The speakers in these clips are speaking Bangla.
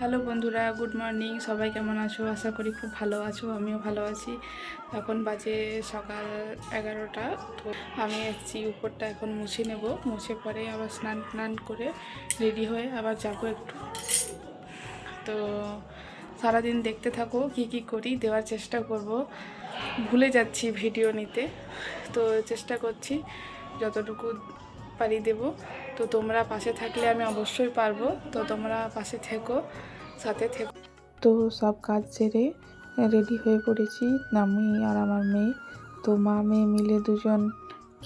হ্যালো বন্ধুরা, গুড মর্নিং। সবাই কেমন আছো? আশা করি খুব ভালো আছো। আমিও ভালো আছি। এখন বাজে সকাল 11টা। তো আমি এসেছি উপরটা এখন মুছে নেব। মুছে পরে আবার স্নান করে রেডি হয়ে আবার যাবো একটু। তো সারাদিন দেখতে থাকো, কি কি করি দেওয়ার চেষ্টা করব। ভুলে যাচ্ছি ভিডিও নিতে, তো চেষ্টা করছি যতটুকু পারি দেব। তো তোমরা পাশে থাকলে আমি অবশ্যই পারবো। তো তোমরা পাশে থেকো, সাথে থেকো। তো সব কাজ সেরে রেডি হয়ে পড়েছি আমি আর আমার মেয়ে। তো মা মেয়ে মিলে দুজন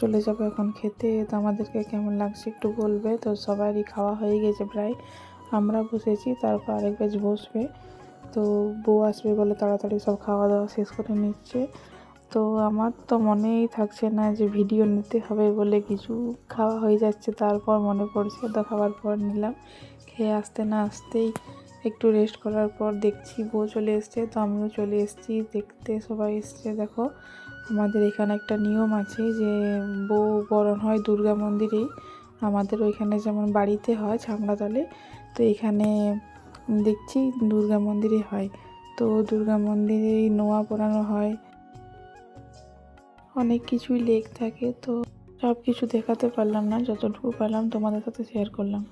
চলে যাবে এখন খেতে। তো আমাদেরকে কেমন লাগছে একটু বলবে। তো সবারই খাওয়া হয়ে গেছে প্রায়, আমরা বসেছি, তারপর আরেক ব্যাচ বসবে। তো বউ আসবে বলে তাড়াতাড়ি সব খাওয়া দাওয়া শেষ করে নিচ্ছে। তো আমার তো মনেই থাকছে না যে ভিডিও নিতে হবে বলে, কিছু খাওয়া হয়ে যাচ্ছে তারপর মনে পড়ছে। তো খাওয়ার পর নিলাম। খেয়ে আসতে না আসতেই একটু রেস্ট করার পর দেখছি বউ চলে এসছে। তো আমিও চলে এসেছি দেখতে, সবাই এসছে। দেখো, আমাদের এখানে একটা নিয়ম আছে যে বউ বরণ হয় দুর্গা মন্দিরেই। আমাদের ওইখানে যেমন বাড়িতে হয় ছামড়াতলে, তো এখানে দেখছি দুর্গা মন্দিরে হয়। তো দুর্গা মন্দিরেই নোয়া পরানো হয়, অনেক কিছুই লেখ থাকে। তো সব কিছু দেখাতে পারলাম না, যতটুকু পারলাম তোমাদের সাথে শেয়ার করলাম।